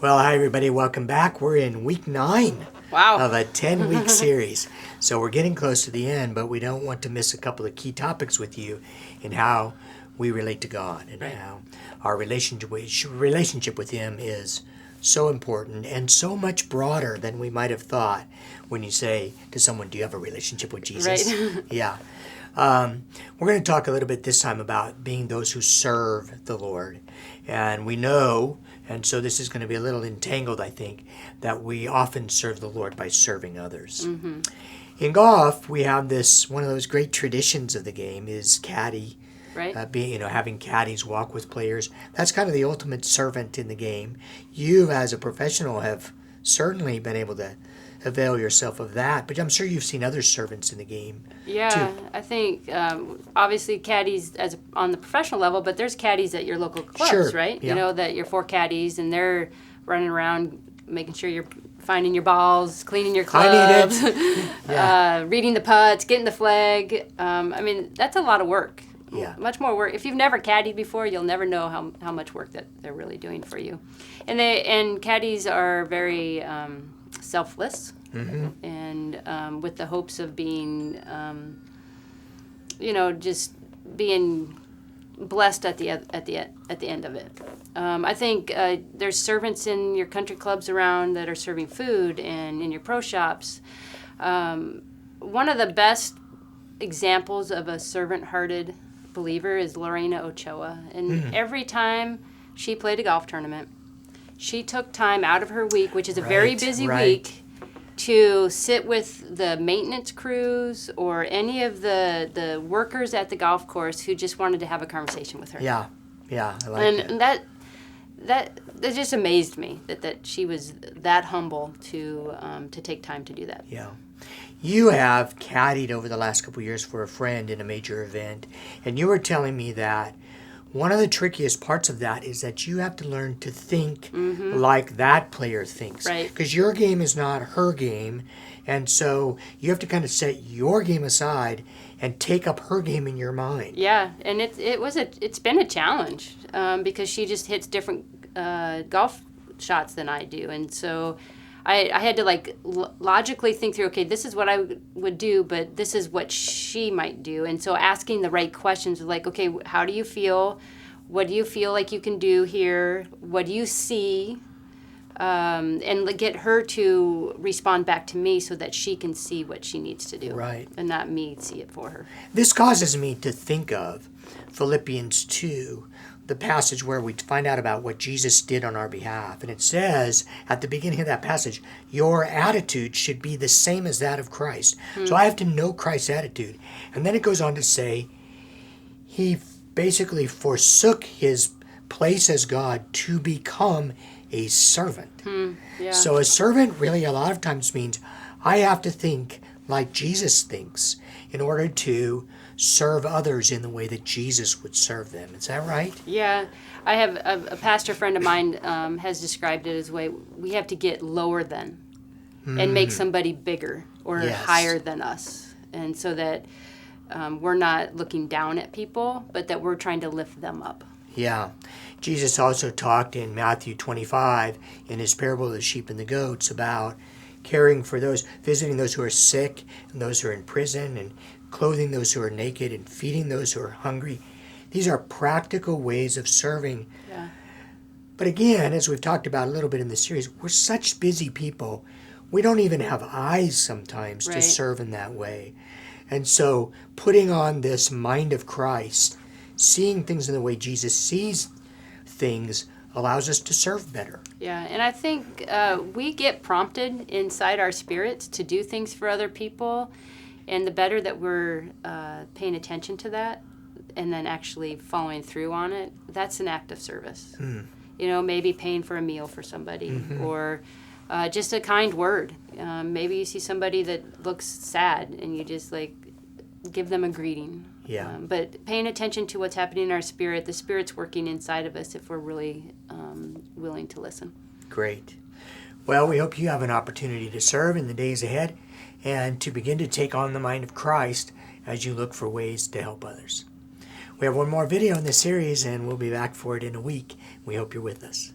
Well, hi everybody, welcome back. We're in week 9 Wow. of a 10-week series. So we're getting close to the end, but we don't want to miss a couple of key topics with you in how we relate to God and how our relationship with Him is so important and so much broader than we might have thought when you say to someone, do you have a relationship with Jesus? Right. Yeah. We're going to talk a little bit this time about being those who serve the Lord. And we know, and so this is going to be a little entangled, I think, that we often serve the Lord by serving others. Mm-hmm. In golf, we have this, one of those great traditions of the game is caddy. Right. Having caddies walk with players. That's kind of the ultimate servant in the game. You, as a professional, have certainly been able to avail yourself of that, but I'm sure you've seen other servants in the game. Yeah, too. I think obviously caddies on the professional level, but there's caddies at your local clubs, Sure. right? Yeah. You know that you're 4 caddies and they're running around making sure you're finding your balls, cleaning your clubs, reading the putts, getting the flag. I mean, that's a lot of work. Yeah. Much more work. If you've never caddied before, you'll never know how much work that they're really doing for you. And caddies are very selfless, and with the hopes of being, just being blessed at the end of it. I think there's servants in your country clubs around that are serving food, and in your pro shops. One of the best examples of a servant-hearted believer is Lorena Ochoa, and every time she played a golf tournament, she took time out of her week, which is a very busy week, to sit with the maintenance crews or any of the workers at the golf course who just wanted to have a conversation with her. Yeah, I like and that just amazed me that she was that humble to take time to do that. Yeah. You have caddied over the last couple of years for a friend in a major event, and you were telling me that one of the trickiest parts of that is that you have to learn to think like that player thinks. Right. Because your game is not her game, and so you have to kind of set your game aside and take up her game in your mind. Yeah, and it's been a challenge because she just hits different golf shots than I do, and so I had to logically think through, okay, this is what I would do, but this is what she might do. And so asking the right questions, like, okay, how do you feel? What do you feel like you can do here? What do you see? And get her to respond back to me so that she can see what she needs to do. Right. And not me see it for her. This causes me to think of Philippians 2, the passage where we find out about what Jesus did on our behalf. And it says at the beginning of that passage, your attitude should be the same as that of Christ. So I have to know Christ's attitude. And then it goes on to say, he basically forsook his place as God to become a servant. Yeah. So a servant really a lot of times means I have to think like Jesus thinks in order to serve others in the way that Jesus would serve them. Is that right? Yeah. I have a pastor friend of mine has described it as a way we have to get lower than and make somebody bigger or higher than us. And so that we're not looking down at people, but that we're trying to lift them up. Yeah. Jesus also talked in Matthew 25 in his parable of the sheep and the goats about caring for those, visiting those who are sick and those who are in prison, and clothing those who are naked and feeding those who are hungry. These are practical ways of serving. Yeah. But again, as we've talked about a little bit in this series, we're such busy people. We don't even have eyes sometimes to serve in that way. And so putting on this mind of Christ, seeing things in the way Jesus sees things, allows us to serve better. Yeah, and I think we get prompted inside our spirits to do things for other people, and the better that we're paying attention to that and then actually following through on it, that's an act of service. Maybe paying for a meal for somebody or just a kind word. Maybe you see somebody that looks sad and you just give them a greeting. Yeah. But paying attention to what's happening in our spirit, the Spirit's working inside of us if we're really willing to listen. Great. Well, we hope you have an opportunity to serve in the days ahead and to begin to take on the mind of Christ as you look for ways to help others. We have one more video in this series, and we'll be back for it in a week. We hope you're with us.